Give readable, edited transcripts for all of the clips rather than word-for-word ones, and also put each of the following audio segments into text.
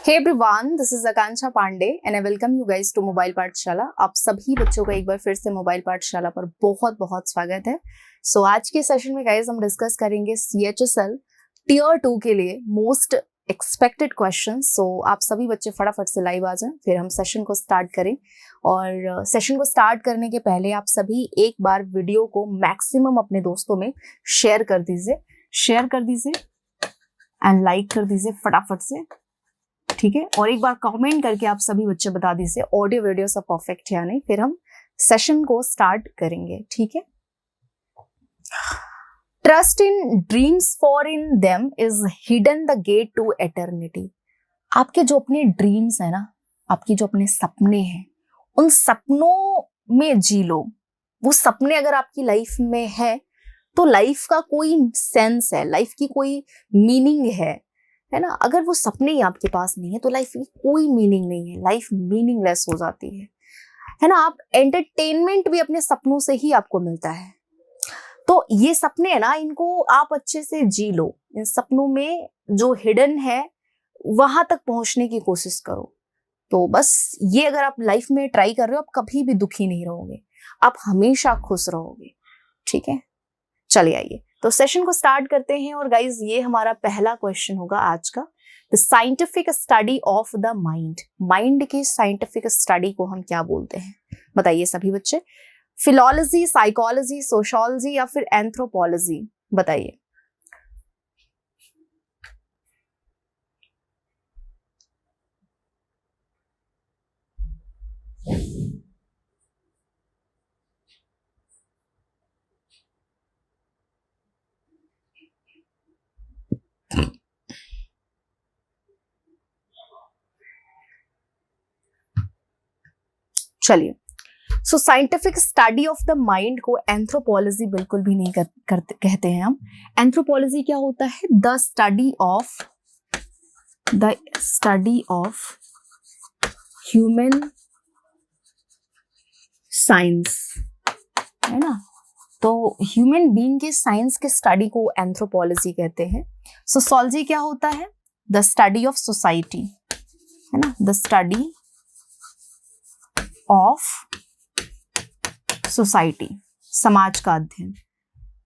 Hey everyone, this is Akanksha Pandey and I welcome you guys to mobile Pathshala. आप सभी बच्चों का एक बार फिर से मोबाइल पाठशाला पर बहुत बहुत स्वागत है। सो आज के सेशन में गाइस हम डिस्कस करेंगे CHSL टियर 2 के लिए मोस्ट एक्सपेक्टेड क्वेश्चन। सो आप सभी बच्चे फटाफट से लाइव आ जाएं, फिर हम सेशन को स्टार्ट करें। और सेशन को स्टार्ट करने के पहले आप सभी एक बार वीडियो को मैक्सिमम अपने दोस्तों में शेयर कर दीजिए एंड लाइक कर दीजिए फटाफट से, ठीक है। और एक बार कमेंट करके आप सभी बच्चे बता दीजिए ऑडियो वीडियो सब परफेक्ट है या नहीं, फिर हम सेशन को स्टार्ट करेंगे, ठीक है। Trust in dreams for in them is hidden the gate to eternity. आपके जो अपने ड्रीम्स है ना, आपके जो अपने सपने हैं, उन सपनों में जी लो। वो सपने अगर आपकी लाइफ में है तो लाइफ का कोई सेंस है, लाइफ की कोई मीनिंग है ना। अगर वो सपने ही आपके पास नहीं है तो लाइफ की कोई मीनिंग नहीं है, लाइफ मीनिंगलेस हो जाती है ना। आप एंटरटेनमेंट भी अपने सपनों से ही आपको मिलता है। तो ये सपने है ना, इनको आप अच्छे से जी लो। इन सपनों में जो हिडन है वहां तक पहुंचने की कोशिश करो। तो बस ये अगर आप लाइफ में ट्राई कर रहे हो, आप कभी भी दुखी नहीं रहोगे, आप हमेशा खुश रहोगे, ठीक है। चलिए आइए तो सेशन को स्टार्ट करते हैं। और गाइज ये हमारा पहला क्वेश्चन होगा आज का। The scientific study of the mind. Mind की साइंटिफिक स्टडी को हम क्या बोलते हैं, बताइए सभी बच्चे। फिलॉलजी, साइकोलॉजी, सोशियोलॉजी या फिर एंथ्रोपोलॉजी, बताइए। चलिए, सो scientific study of the mind को एंथ्रोपोलॉजी बिल्कुल भी नहीं कहते हैं हम। एंथ्रोपोलॉजी क्या होता है? The study of human science, है ना। तो ह्यूमन बीइंग के साइंस के स्टडी को एंथ्रोपोलॉजी कहते हैं। सोशियोलॉजी क्या होता है? द स्टडी ऑफ सोसाइटी, है ना, द स्टडी ऑफ सोसाइटी, समाज का अध्ययन।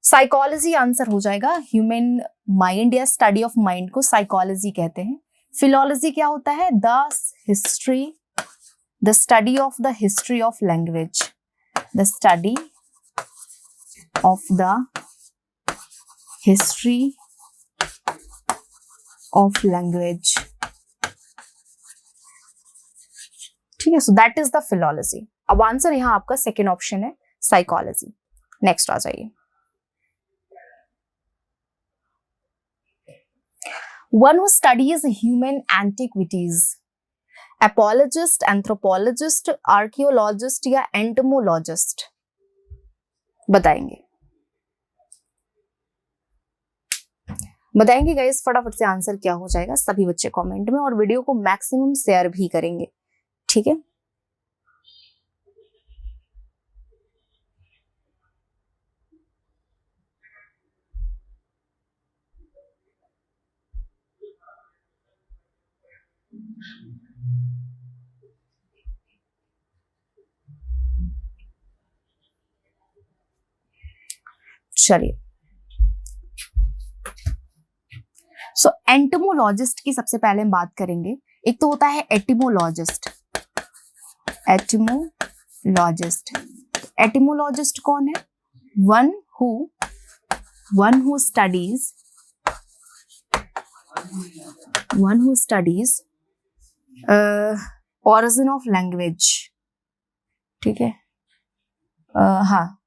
साइकोलॉजी आंसर हो जाएगा। ह्यूमन माइंड या स्टडी ऑफ माइंड को साइकोलॉजी कहते हैं। फिलॉलॉजी क्या होता है? The study of the history of language, the study of the history of language, ठीक है। So that is the philology. अब आंसर यहां आपका सेकेंड ऑप्शन है, साइकोलॉजी। नेक्स्ट आ जाइए। One who studies human antiquities, apologist, anthropologist, archaeologist या entomologist, बताएंगे गाइस फटाफट से आंसर क्या हो जाएगा सभी बच्चे कमेंट में, और वीडियो को मैक्सिमम शेयर भी करेंगे, ठीक है। चलिए, सो एंटमोलॉजिस्ट की सबसे पहले हम बात करेंगे। एक तो होता है एटिमोलॉजिस्ट। एटिमोलॉजिस्ट कौन है? One who studies origin of language, ठीक है। हाँ,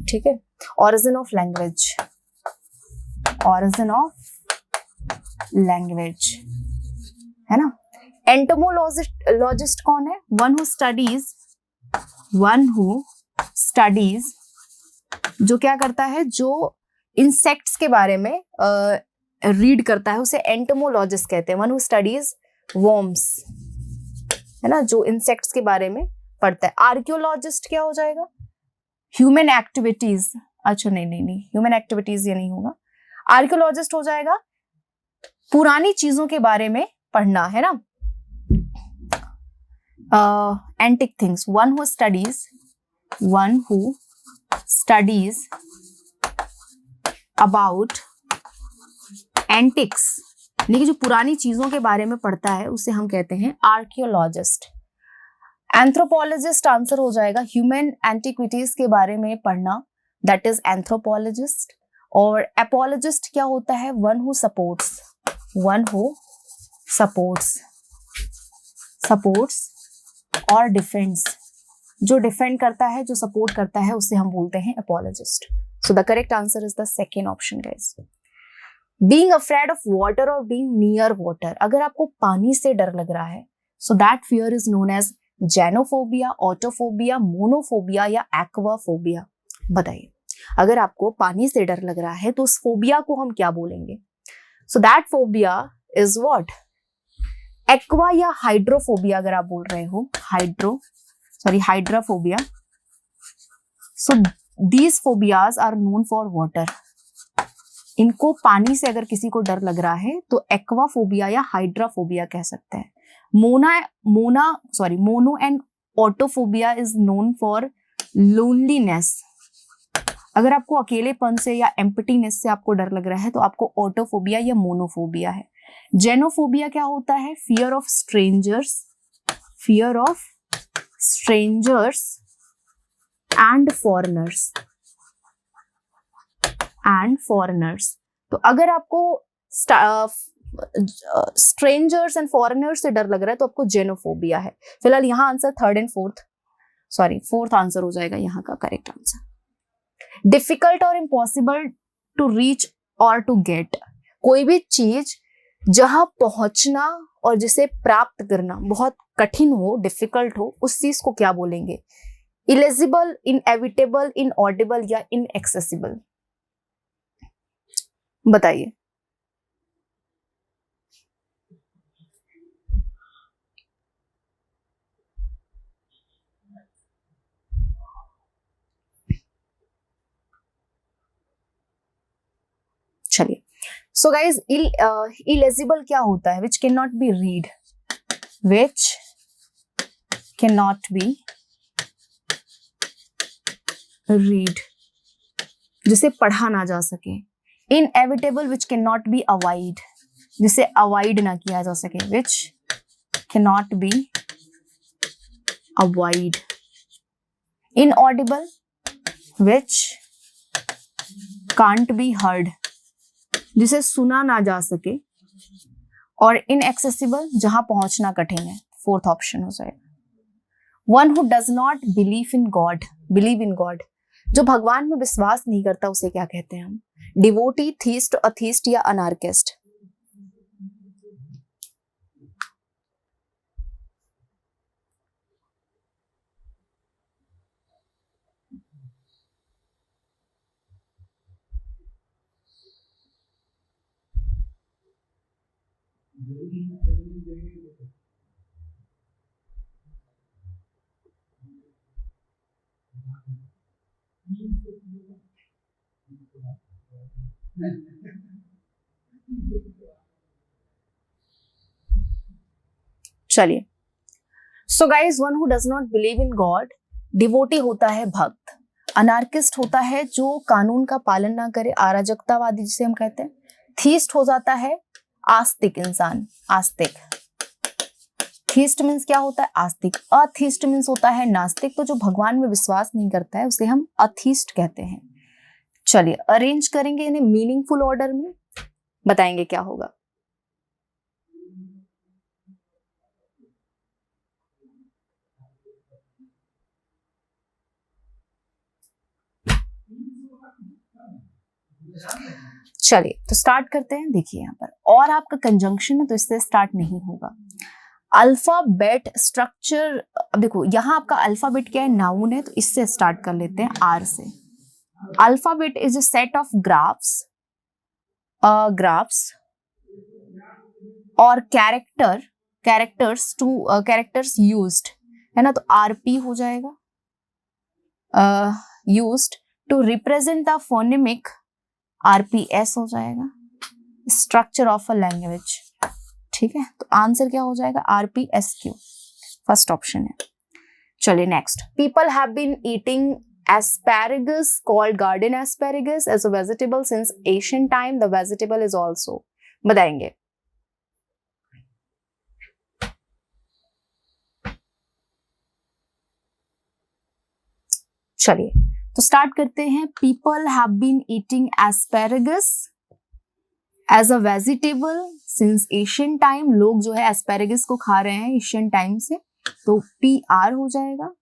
ठीक है, ऑरिजिन ऑफ लैंग्वेज, है ना। एंटोमोलॉजिस्ट कौन है? वन हु स्टडीज जो क्या करता है, जो इंसेक्ट्स के बारे में रीड करता है, उसे एंटोमोलॉजिस्ट कहते हैं। वन हु स्टडीज वर्म्स, है ना, जो इंसेक्ट्स के बारे में पढ़ता है। आर्कियोलॉजिस्ट क्या हो जाएगा? ह्यूमन एक्टिविटीज, अच्छा नहीं, ह्यूमन एक्टिविटीज ये नहीं होगा। आर्कियोलॉजिस्ट हो जाएगा पुरानी चीजों के बारे में पढ़ना है ना. Antique things, one who studies about antics, यानी कि जो पुरानी चीजों के बारे में पढ़ता है उसे हम कहते हैं आर्कियोलॉजिस्ट. एंथ्रोपोलॉजिस्ट आंसर हो जाएगा. ह्यूमन एंटिक्विटीज के बारे में पढ़ना, दैट इज एंथ्रोपोलॉजिस्ट. और एपोलॉजिस्ट क्या होता है? वन हु सपोर्ट्स और डिफेंड्स, जो डिफेंड करता है, जो सपोर्ट करता है, उसे हम बोलते हैं apologist. So the correct answer is the second option guys. Being afraid of water और बीइंग नियर वाटर, अगर आपको पानी से डर लग रहा है, so that fear is known as xenophobia, autophobia, monophobia या एक्वाफोबिया. बताइए, अगर आपको पानी से डर लग रहा है तो उस फोबिया को हम क्या बोलेंगे? So that phobia is what? Aqua या हाइड्रोफोबिया अगर आप बोल रहे हो, hydrophobia. So these phobias are known for water. इनको पानी से अगर किसी को डर लग रहा है तो एक्वाफोबिया या हाइड्रोफोबिया कह सकते हैं. Mono and autophobia is known for loneliness. अगर आपको अकेलेपन से या एम्प्टीनेस से आपको डर लग रहा है तो आपको ऑटोफोबिया या मोनोफोबिया है. जेनोफोबिया क्या होता है? Fear of strangers and foreigners. तो अगर आपको स्ट्रेंजर्स एंड फॉरेनर्स से डर लग रहा है तो आपको जेनोफोबिया है. फिलहाल यहाँ आंसर फोर्थ आंसर हो जाएगा यहाँ का करेक्ट आंसर. डिफिकल्ट और इम्पॉसिबल टू रीच और टू गेट, कोई भी चीज जहां पहुंचना और जिसे प्राप्त करना बहुत कठिन हो, डिफिकल्ट हो, उस चीज को क्या बोलेंगे? इलिजिबल, इनएविटेबल, इनऑडिबल या इनएक्सेसिबल. बताइए. चलिए, सो गाइज इलेजिबल क्या होता है? Which can not be read, जिसे पढ़ा ना जा सके. Inevitable, which can not be avoid, जिसे अवॉइड ना किया जा सके. Which can not be avoid. Inaudible, which can't be heard, जिसे सुना ना जा सके. और इनएक्सेसिबल, जहां पहुंचना कठिन है. फोर्थ ऑप्शन हो जाएगा. One who does not believe in God, जो भगवान में विश्वास नहीं करता उसे क्या कहते हैं हम? डिवोटी, थीस्ट, अथीस्ट या अनार्किस्ट. चलिए, so guys one who does not believe in God, devotee होता है भक्त. अनार्किस्ट होता है जो कानून का पालन ना करे, अराजकतावादी जिसे हम कहते हैं. थीस्ट हो जाता है आस्तिक इंसान, आस्तिक. थीस्ट मीन्स क्या होता है? आस्तिक. अथीस्ट मीन्स होता है नास्तिक. तो जो भगवान में विश्वास नहीं करता है उसे हम अथीस्ट कहते हैं. चलिए, अरेंज करेंगे इन्हें मीनिंगफुल ऑर्डर में, बताएंगे क्या होगा. चलिए, तो स्टार्ट करते हैं. देखिए यहाँ पर और आपका कंजंक्शन है तो इससे स्टार्ट नहीं होगा. अल्फाबेट स्ट्रक्चर, अब देखो यहाँ आपका अल्फाबेट क्या है? नाउन है, तो इससे स्टार्ट कर लेते हैं आर से. Alphabet is a set of graphs और कैरेक्टर्स यूज्ड, है ना. तो आरपी हो जाएगा. Used to represent the phonemic, RPS हो जाएगा. Structure of a language. ठीक है, तो आंसर क्या हो जाएगा? RPSQ, फर्स्ट ऑप्शन है। चलिए next, people have been eating asparagus called garden asparagus as a vegetable since ancient time. The vegetable is also, बताएंगे। चलिए तो स्टार्ट करते हैं। People have been eating asparagus as a vegetable since Asian time. लोग जो है asparagus को खा रहे हैं एशियन टाइम से, तो PR हो जाएगा।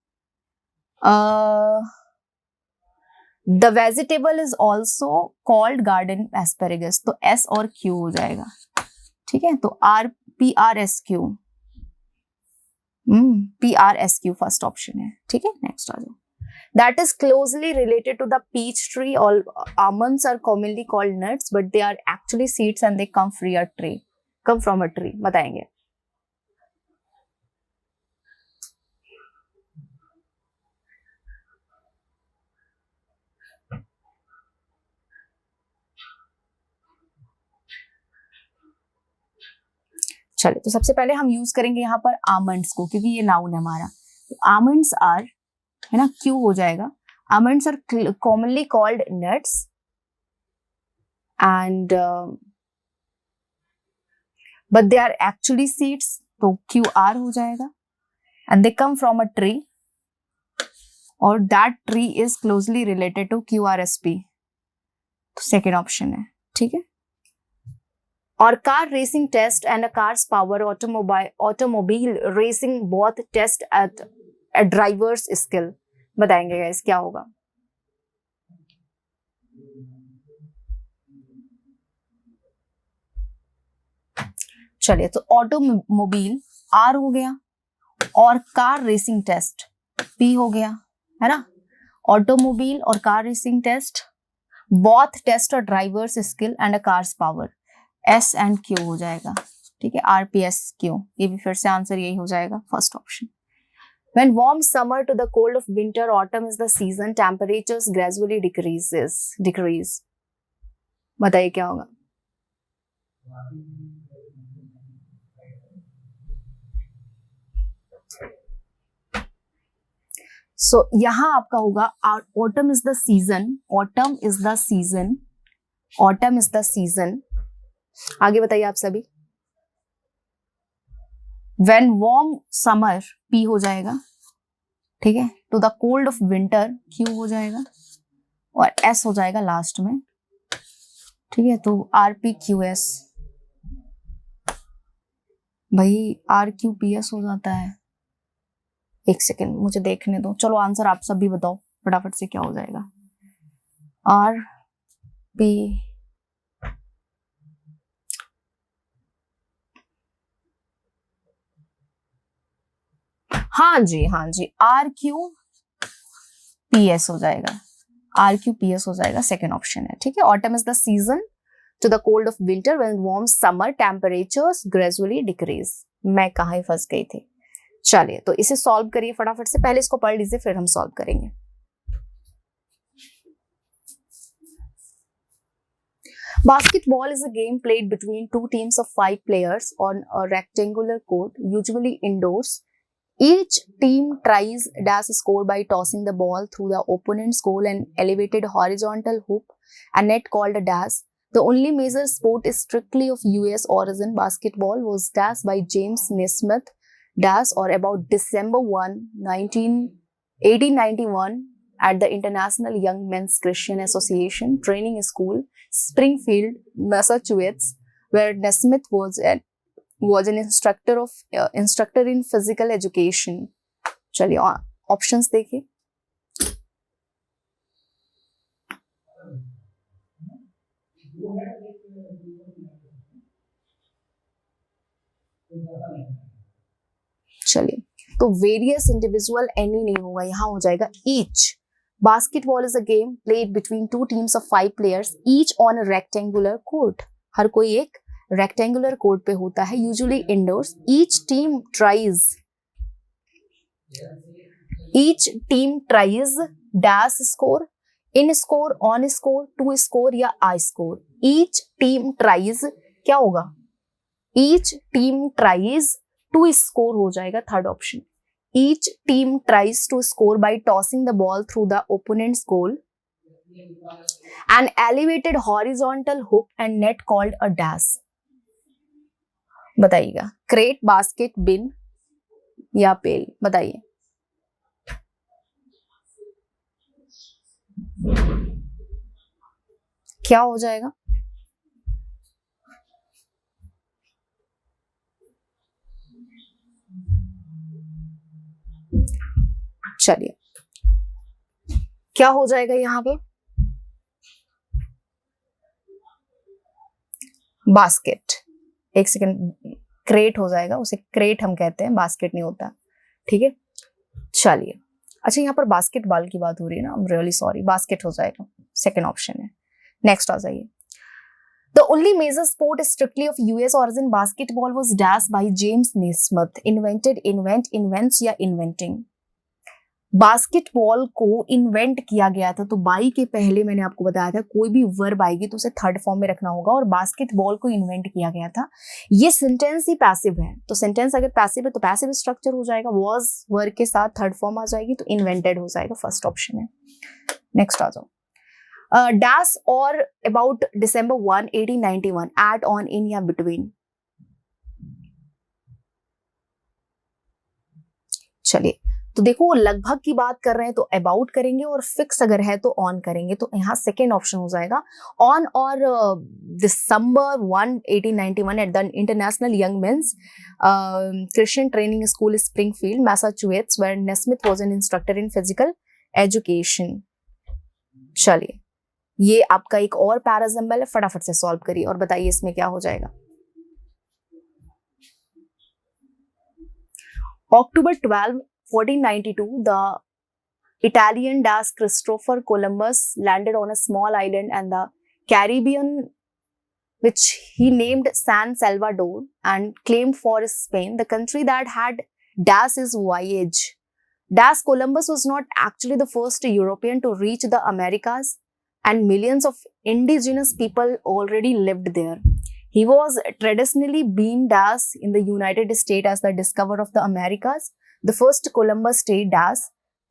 The vegetable is also called garden asparagus, तो S और Q हो जाएगा। ठीक है, तो PRSQ, PRSQ फर्स्ट ऑप्शन है। ठीक है, नेक्स्ट आ जाओ। That is closely related to the peach tree. All almonds are commonly called nuts, but they are actually seeds and they come from a tree. बताएंगे। चलिए, तो सबसे पहले हम यूज करेंगे यहाँ पर आमंड्स को, क्योंकि ये नाउन है हमारा। आमंड्स आर, है ना, Q हो जाएगा। Almonds are commonly called nuts and but they are actually seeds, तो QR हो जाएगा। And they come from a tree और that tree is closely related to QRSP, तो सेकेंड ऑप्शन है। ठीक है, और car racing test and a car's power automobile racing both test at a driver's skill. बताएंगे guys क्या होगा? चलिए, तो ऑटोमोबाइल R हो गया और कार रेसिंग टेस्ट P हो गया, है ना। ऑटोमोबाइल और car racing test, both test और driver's skill and a car's power, S and Q हो जाएगा। ठीक है, RPSQ, ये भी फिर से आंसर यही हो जाएगा, first option. When warm summer to the cold of winter, autumn is the season. Temperatures gradually decrease. बताइए क्या होगा? So यहाँ आपका होगा autumn is the season. Autumn is the season. Autumn is the season. आगे बताइए आप सभी। When warm summer P हो जाएगा। ठीक है, तो the cold of winter Q हो जाएगा और S हो जाएगा लास्ट में। ठीक है, तो RPQS, भाई RQPS हो जाता है। एक सेकेंड मुझे देखने दो। चलो आंसर आप सब भी बताओ फटाफट से क्या हो जाएगा। RP, हाँ जी RQPS हो जाएगा। RQPS हो जाएगा, सेकेंड ऑप्शन है। ठीक है, autumn is the season to the cold of winter when warm summer temperatures gradually decrease। मैं कहाँ ही फंस गई थी। चलिए, तो इसे सॉल्व करिए फटाफट से। पहले इसको पढ़ लीजिए फिर हम सॉल्व करेंगे। Basketball is a game played between two teams of 5 players on a rectangular court, usually indoors. Each team tries dash score by tossing the ball through the opponent's goal and elevated horizontal hoop, a net called a dash. The only major sport is strictly of US origin. Basketball was dashed by James Naismith dash or about December 1, 1891 at the International Young Men's Christian Association Training School, Springfield, Massachusetts, where Naismith was an instructor in physical education. चलिए options देखिए। चलिए, तो various individual any नहीं होगा, यहां हो जाएगा each. Basketball is a game played between two teams of 5 players, each on a rectangular court. हर कोई एक रेक्टेंगुलर कोर्ट पे होता है, usually indoors. Each team tries dash score, in score, on score, to score या I score. Each team tries क्या होगा, each team tries to score हो जाएगा third option. Each team tries to score by tossing the ball through the opponents goal, an elevated horizontal hook and net called a dash। बताइएगा, crate, basket, बिन या पेल, बताइए। क्या हो जाएगा? चलिए, क्या हो जाएगा यहां पे? बास्केट। एक सेकेंड, क्रेट हो जाएगा, उसे क्रेट हम कहते हैं, बास्केट नहीं होता। ठीक है, चलिए। अच्छा, यहाँ पर बास्केटबॉल की बात हो रही है ना, I am really sorry, basket हो जाएगा, सेकेंड ऑप्शन है। नेक्स्ट आ जाइए। The only major sport strictly of US origin basketball was dash by James Naismith, invents या inventing। बास्केटबॉल को इन्वेंट किया गया था, तो बाई के पहले मैंने आपको बताया था कोई भी वर्ब आएगी तो उसे थर्ड फॉर्म में रखना होगा, और बास्केटबॉल को इन्वेंट किया गया था। ये सेंटेंस ही पैसिव है, तो सेंटेंस अगर पैसिव है तो पैसिव स्ट्रक्चर हो जाएगा, वॉज वर्ब के साथ थर्ड फॉर्म आ जाएगी, तो इन्वेंटेड हो जाएगा, फर्स्ट ऑप्शन है। नेक्स्ट आ जाओ। डैश और अबाउट December 1, 1891, एट, ऑन, इन या बिटवीन। चलिए, तो देखो लगभग की बात कर रहे हैं तो अबाउट करेंगे, और फिक्स अगर है तो ऑन करेंगे, तो यहाँ सेकेंड ऑप्शन हो जाएगा। ऑन और December 1, 1891 at the international young men's Christian training school Springfield Massachusetts, where Naismith was an instructor in physical education. चलिए, ये आपका एक और पैराजम्बल है, फटाफट से सॉल्व करिए और बताइए इसमें क्या हो जाएगा। October 12, 1492, the Italian dash Christopher Columbus landed on a small island in the Caribbean, which he named San Salvador, and claimed for Spain, the country that had dash his voyage. Dash Columbus was not actually the first European to reach the Americas, and millions of indigenous people already lived there. He was traditionally being dash in the United States as the discoverer of the Americas. The first Columbus Day dash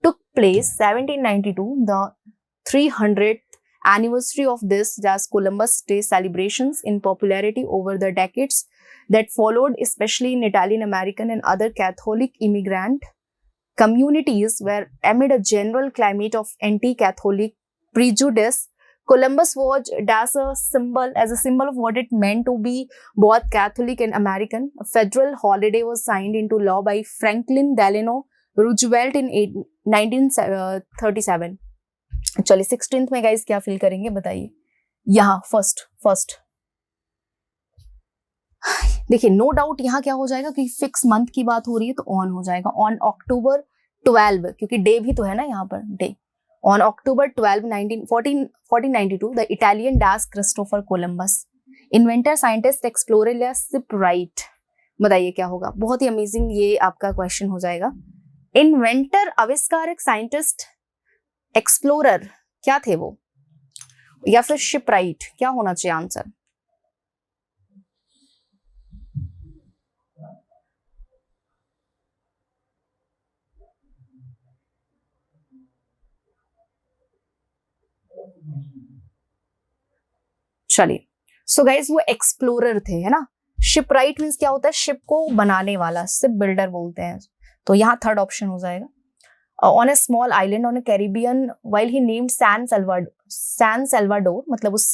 took place 1792, the 300th anniversary of this dash Columbus Day celebrations in popularity over the decades that followed, especially in Italian American and other Catholic immigrant communities, where amid a general climate of anti-Catholic prejudice, Columbus was as a symbol of what it meant to be both Catholic and American. A federal holiday was signed into law by Franklin Delano Roosevelt in 1937. चलिए, 16th में guys क्या feel करेंगे बताइए। यहाँ first देखिए, no doubt यहाँ क्या हो जाएगा, क्योंकि फिक्स मंथ की बात हो रही है तो ऑन हो जाएगा। ऑन October 12, क्योंकि डे भी तो है ना यहाँ पर, day. On October 12, 1492, the Italian dash Christopher Columbus, inventor, scientist, explorer या shipwright, बताइए क्या होगा। बहुत ही अमेजिंग ये आपका क्वेश्चन हो जाएगा। इन्वेंटर, आविष्कारक, साइंटिस्ट, एक्सप्लोरर, क्या थे वो, या फिर शिपराइट, क्या होना चाहिए आंसर? चलिए, सो गाइज वो एक्सप्लोरर थे, है ना। शिपराइट मीन्स क्या होता है, शिप को बनाने वाला, शिप बिल्डर बोलते हैं, तो यहाँ थर्ड ऑप्शन हो जाएगा। On a small island on a Caribbean while he named San Salvador, मतलब उस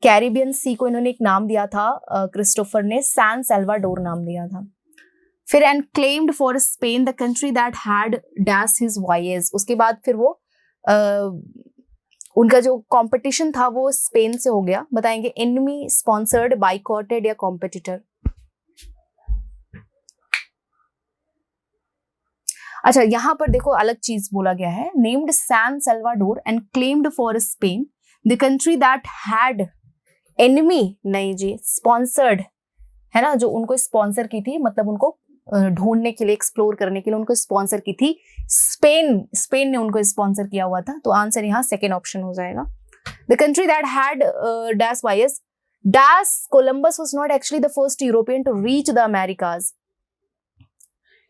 कैरिबियन सी को इन्होंने एक नाम दिया था, क्रिस्टोफर ने सैन सैल्वाडोर नाम दिया था। फिर and claimed for Spain the country that had dash his voyage, उसके बाद फिर वो उनका जो कंपटीशन था वो स्पेन से हो गया। बताएंगे एनिमी, स्पॉन्सर्ड, बाइकॉटेड या कॉम्पिटिटर। अच्छा, यहां पर देखो अलग चीज बोला गया है, named San Salvador and claimed for Spain the country that had enemy, नहीं जी, स्पॉन्सर्ड है ना, जो उनको स्पॉन्सर की थी, मतलब उनको ढूंढने के लिए, एक्सप्लोर करने के लिए उनको स्पॉन्सर की थी स्पेन ने उनको स्पॉन्सर किया हुआ था, तो आंसर यहाँ सेकेंड ऑप्शन हो जाएगा। The country that had dash YS dash Columbus was not actually the first European to reach the Americas,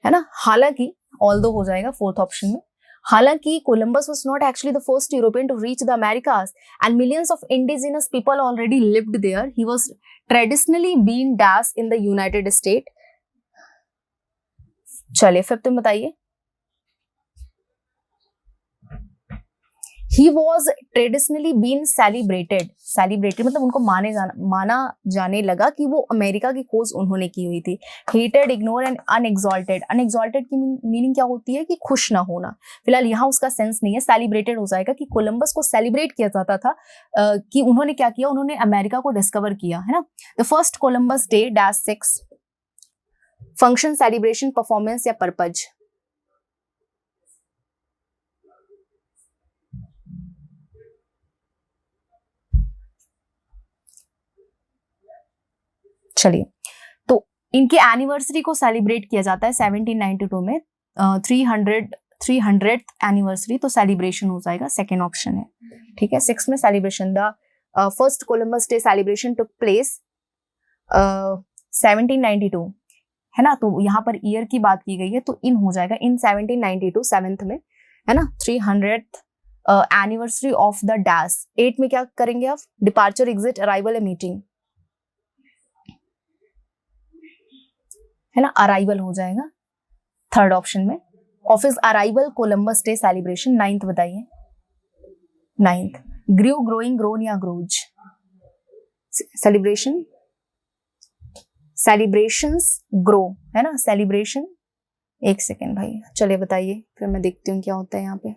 है ना. हालांकि although हो जाएगा फोर्थ ऑप्शन में, हालांकि Columbus was not actually the first European to reach the Americas and millions of indigenous people already lived there. He was traditionally been dash in the United States. चलिए फिर तुम बताइए. He was traditionally been celebrated मतलब उनको माना जाने लगा कि वो अमेरिका की खोज उन्होंने की हुई थी. Hated, ignored and unexalted. Unexalted की मीनिंग क्या होती है कि खुश ना होना. फिलहाल यहाँ उसका सेंस नहीं है. सेलिब्रेटेड हो जाएगा कि कोलंबस को सेलिब्रेट किया जाता था कि उन्होंने क्या किया, उन्होंने अमेरिका को डिस्कवर किया, है ना. The first Columbus day -6 function, celebration, performance या पर्पज. चलिए, तो इनकी एनिवर्सरी को सेलिब्रेट किया जाता है 1792 में, 300th एनिवर्सरी, तो सेलिब्रेशन हो जाएगा, सेकेंड ऑप्शन है. ठीक है. 6 में celebration. The first Columbus day celebration took place 1792, है ना. तो यहाँ पर ईयर की बात की गई है तो इन हो जाएगा, इन 1792 7th में, है ना. 300th anniversary of the dash. 8 में क्या करेंगे आप, डिपार्चर, एग्जिट, अराइवल या मीटिंग, है ना. अराइवल हो जाएगा थर्ड ऑप्शन में. Office arrival, Columbus day celebration. 9th बताइए. 9th ग्रू, ग्रोइंग, ग्रोन या ग्रोज. सेलिब्रेशन, सेलिब्रेशंस ग्रो, है ना. सेलिब्रेशन. एक सेकेंड भाई, चलिए बताइए, फिर मैं देखती हूँ क्या होता है यहाँ पे.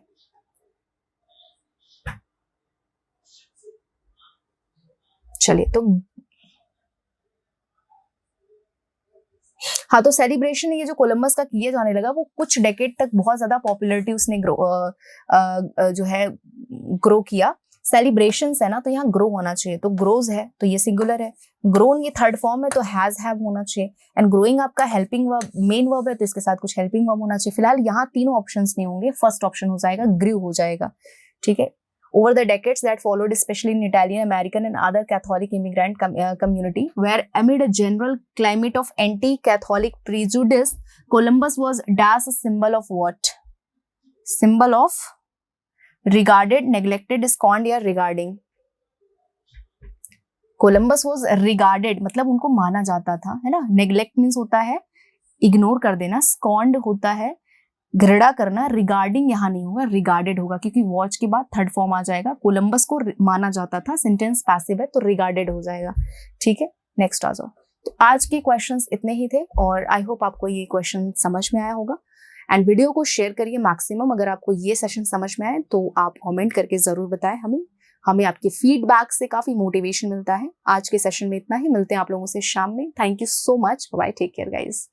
चलिए, तो हाँ, तो सेलिब्रेशन ये जो कोलंबस का किया जाने लगा वो कुछ डेकेड तक बहुत ज्यादा पॉपुलैरिटी उसने जो है ग्रो किया. सेलिब्रेशंस है ना, तो यहाँ ग्रो होना चाहिए, तो ग्रोज है तो ये सिंगुलर है. ग्रोन ये थर्ड फॉर्म है तो हैज हैव होना चाहिए. एंड ग्रोइंग आपका हेल्पिंग वर्ब, मेन वर्ब है तो इसके साथ कुछ हेल्पिंग वर्ब होना चाहिए. फिलहाल यहाँ तीनों ऑप्शंस नहीं होंगे, फर्स्ट ऑप्शन हो जाएगा, ग्रू हो जाएगा. ठीक है. Over the decades that followed, especially in Italian, American and other Catholic immigrant community, where amid a general climate of anti-Catholic prejudice, Columbus was dash a symbol of what? Symbol of regarded, neglected, scorned या regarding. Columbus was regarded मतलब उनको माना जाता था, है ना. Neglect means होता है इग्नोर कर देना, scorned होता है घृणा करना. रिगार्डिंग यहाँ नहीं होगा, रिगार्डेड होगा, क्योंकि वॉच के बाद थर्ड फॉर्म आ जाएगा. कोलंबस को माना जाता था, सेंटेंस पैसिव है तो रिगार्डेड हो जाएगा. ठीक है. नेक्स्ट आ जाओ. तो आज के क्वेश्चंस इतने ही थे और आई होप आपको ये क्वेश्चन समझ में आया होगा. एंड वीडियो को शेयर करिए मैक्सिमम. अगर आपको ये सेशन समझ में आए तो आप कमेंट करके जरूर बताएं हमें आपके फीडबैक से काफी मोटिवेशन मिलता है. आज के सेशन में इतना ही, मिलते हैं आप लोगों से शाम में. Thank you so much. Bye, take care guys.